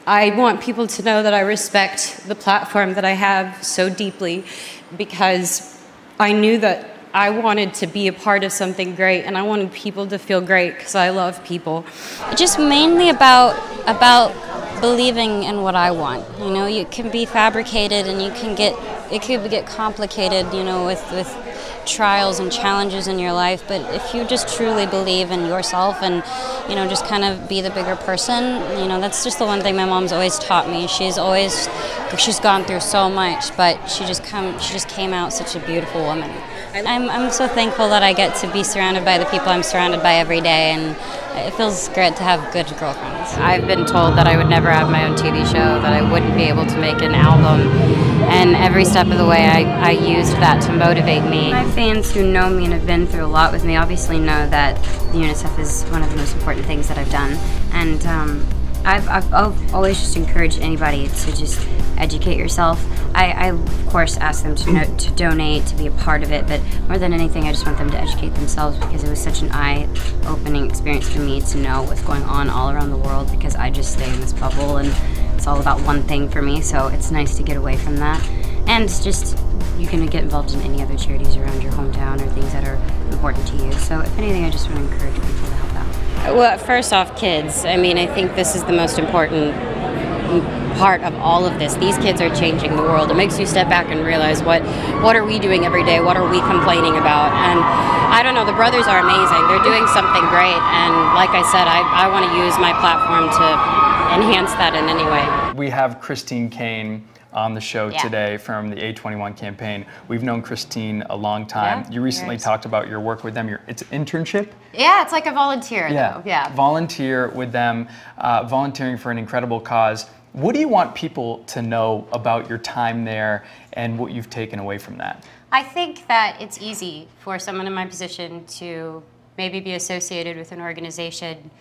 I want people to know that I respect the platform that I have so deeply, because I knew that I wanted to be a part of something great, and I wanted people to feel great because I love people. Just mainly about believing in what I want. You know, you can be fabricated, and it could get complicated, you know, with trials and challenges in your life, but if you just truly believe in yourself and, you know, just kind of be the bigger person, you know, that's just the one thing my mom's always taught me. She's gone through so much, but she just came out such a beautiful woman. I'm so thankful that I get to be surrounded by the people I'm surrounded by every day, and it feels great to have good girlfriends. I've been told that I would never have my own TV show, that I wouldn't be able to make an album, and every step of the way I used that to motivate me. My fans who know me and have been through a lot with me obviously know that the UNICEF is one of the most important things that I've done, and I've always just encouraged anybody to just educate yourself. I of course ask them to donate, to be a part of it, but more than anything I just want them to educate themselves, because it was such an eye-opening experience for me to know what's going on all around the world, because I just stay in this bubble and it's all about one thing for me, so it's nice to get away from that. And just, you can get involved in any other charities around your hometown or things that are important to you. So if anything, I just want to encourage people to help out. Well, first off, kids. I mean, I think this is the most important part of all of this. These kids are changing the world. It makes you step back and realize what are we doing every day? What are we complaining about? And I don't know, the brothers are amazing. They're doing something great. And like I said, I want to use my platform to enhance that in any way. We have Christine Kane on the show today from the A21 campaign. We've known Christine a long time. Yeah, you recently talked about your work with them. It's an internship? Yeah, it's like a volunteer though. Yeah. Volunteer with them, volunteering for an incredible cause. What do you want people to know about your time there and what you've taken away from that? I think that it's easy for someone in my position to maybe be associated with an organization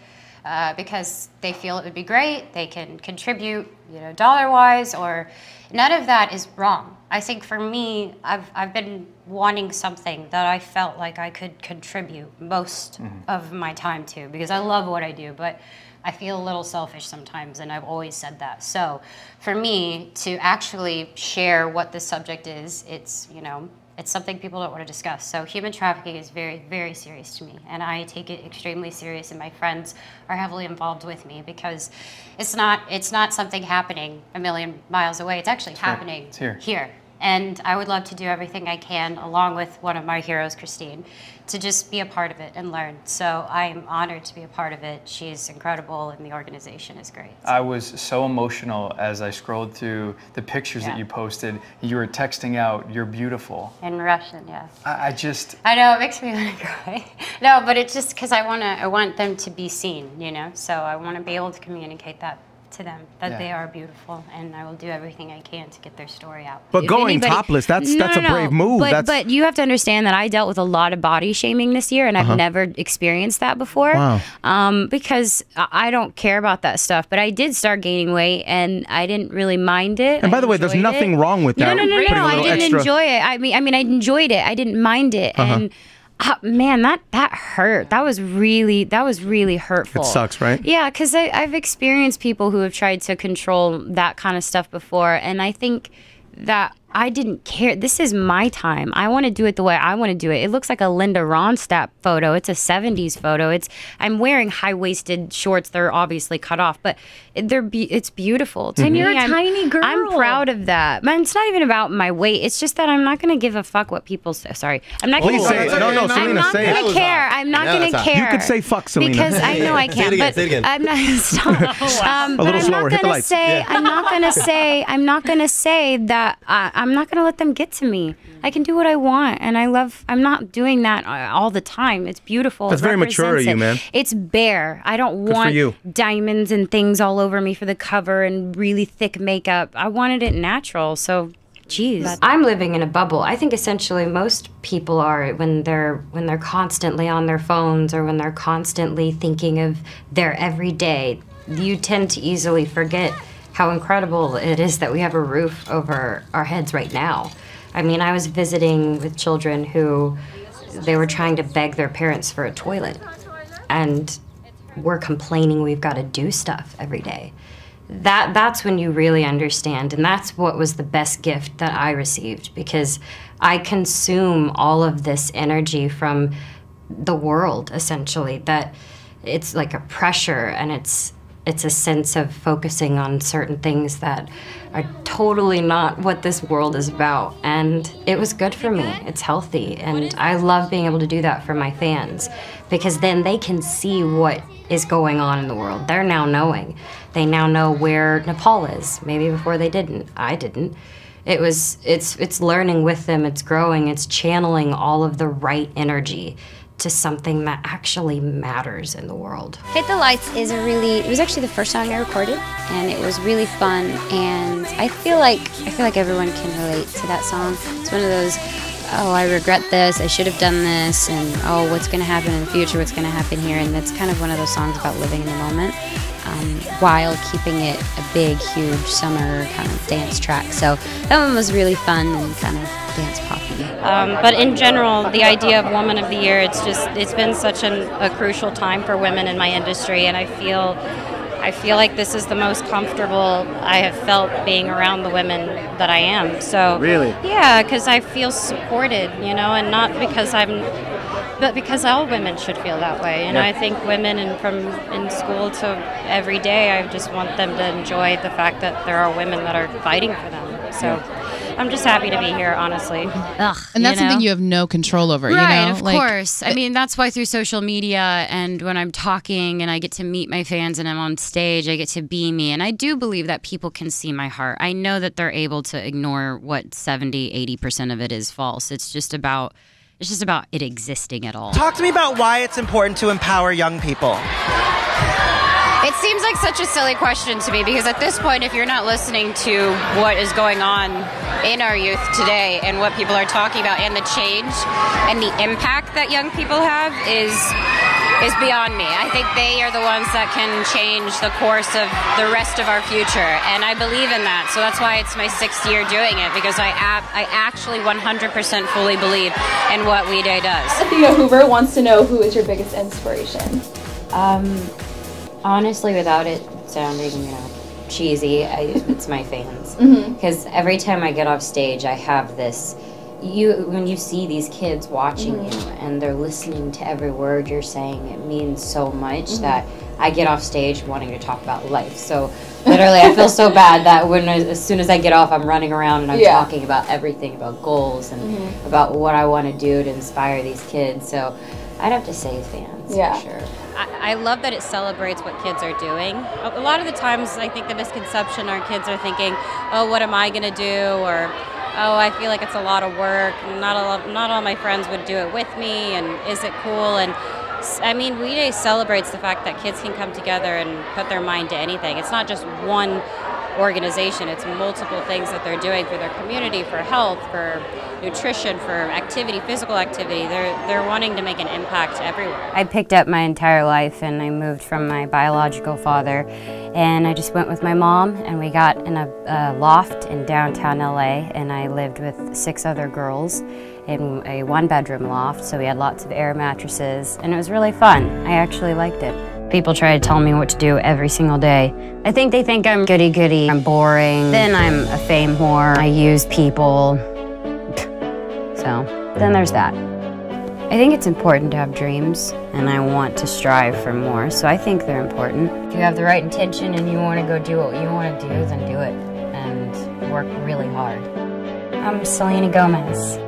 because they feel it would be great, they can contribute, you know, dollar-wise, or none of that is wrong. I think for me, I've been wanting something that I felt like I could contribute most of my time to, because I love what I do, but I feel a little selfish sometimes, and I've always said that. So for me to actually share what the subject is, it's, you know, it's something people don't want to discuss. So human trafficking is very, very serious to me, and I take it extremely serious, and my friends are heavily involved with me, because it's not something happening a million miles away. It's actually happening here. And I would love to do everything I can, along with one of my heroes, Christine, to just be a part of it and learn. So I am honored to be a part of it. She's incredible, and the organization is great. I was so emotional as I scrolled through the pictures that you posted. You were texting out, "You're beautiful." In Russian, yes. I know, it makes me want to cry. No, but it's just because I want them to be seen, you know? So I want to be able to communicate that to them, that they are beautiful, and I will do everything I can to get their story out. But going topless, that's a brave move. But you have to understand that I dealt with a lot of body shaming this year, and I've never experienced that before. Wow. Because I don't care about that stuff, but I did start gaining weight, and I didn't really mind it. And by the way, there's nothing wrong with that. No, I didn't enjoy it. I mean, I enjoyed it. I didn't mind it, and man, that hurt. That was really hurtful. It sucks, right? Yeah, because I've experienced people who have tried to control that kind of stuff before, and I think that I didn't care. This is my time. I want to do it the way I want to do it. It looks like a Linda Ronstadt photo. It's a 70s photo. I'm wearing high-waisted shorts. They're obviously cut off, but it's beautiful. To me, you're a tiny girl. I'm proud of that. Man, it's not even about my weight. It's just that I'm not going to give a fuck what people say. Sorry. I'm not going to say it. No, Selena, say it. I'm not going to care. I'm not going to care. You could say fuck, Selena. Because I know I can. Say it again. I'm not going to stop. A little slower. Hit the lights. I'm not going to say that I'm not going to let them get to me. I can do what I want, and I'm not doing that all the time. It's beautiful. That's very mature of you, man. It's bare. I don't want diamonds and things all over me for the cover and really thick makeup. I wanted it natural, so geez. I'm living in a bubble. I think essentially most people are when they're constantly on their phones, or when they're constantly thinking of their everyday. You tend to easily forget how incredible it is that we have a roof over our heads right now. I mean, I was visiting with children who they were trying to beg their parents for a toilet, and we're complaining we've got to do stuff every day. that's when you really understand. And that's what was the best gift that I received, because I consume all of this energy from the world, essentially, that it's like a pressure, and it's a sense of focusing on certain things that are totally not what this world is about. And it was good for me. It's healthy. And I love being able to do that for my fans, because then they can see what is going on in the world. They're now knowing. They now know where Nepal is. Maybe before they didn't. I didn't. It's learning with them, it's growing, it's channeling all of the right energy to something that actually matters in the world. Hit the Lights is it was actually the first song I recorded, and it was really fun, and I feel like everyone can relate to that song. It's one of those, oh, I regret this, I should have done this, and oh, what's going to happen in the future, what's going to happen here, and it's kind of one of those songs about living in the moment, while keeping it a big, huge summer kind of dance track. So that one was really fun and kind of dance poppy. But in general, the idea of Woman of the Year, it's been such a crucial time for women in my industry, and I feel like this is the most comfortable I have felt being around the women that I am. So really, yeah, because I feel supported, you know, and not because but because all women should feel that way. You know, I think women from in school to every day, I just want them to enjoy the fact that there are women that are fighting for them. So I'm just happy to be here, honestly. Ugh, and that's something you have no control over, right, you know? Of course. I mean, that's why through social media and when I'm talking and I get to meet my fans and I'm on stage, I get to be me. And I do believe that people can see my heart. I know that they're able to ignore what 70, 80% of it is false. It's just about it existing at all. Talk to me about why it's important to empower young people. It seems like such a silly question to me, because at this point, if you're not listening to what is going on in our youth today and what people are talking about and the change and the impact that young people have is beyond me. I think they are the ones that can change the course of the rest of our future, and I believe in that. So that's why it's my 6th year doing it, because I actually 100% fully believe in what We Day does. Theo Hoover wants to know, who is your biggest inspiration? Honestly, without it sounding, you know, cheesy, it's my fans. Because every time I get off stage, I have this. When you see these kids watching you and they're listening to every word you're saying, it means so much that I get off stage wanting to talk about life. So literally, I feel so bad that as soon as I get off, I'm running around and I'm talking about everything, about goals and about what I want to do to inspire these kids. So I'd have to say fans, for sure. I love that it celebrates what kids are doing. A lot of the times, I think the misconception our kids are thinking, oh, what am I going to do? Or, oh, I feel like it's a lot of work. Not all my friends would do it with me, and is it cool? And I mean, We Day celebrates the fact that kids can come together and put their mind to anything. It's not just one organization, it's multiple things that they're doing for their community, for health, for nutrition, for activity, physical activity. They're wanting to make an impact everywhere. I picked up my entire life and I moved from my biological father, and I just went with my mom, and we got in a loft in downtown LA, and I lived with 6 other girls in a 1-bedroom loft, so we had lots of air mattresses, and it was really fun. I actually liked it. People try to tell me what to do every single day. I think they think I'm goody-goody, I'm boring, then I'm a fame whore, I use people. So, then there's that. I think it's important to have dreams, and I want to strive for more, so I think they're important. If you have the right intention and you want to go do what you want to do, then do it, and work really hard. I'm Selena Gomez.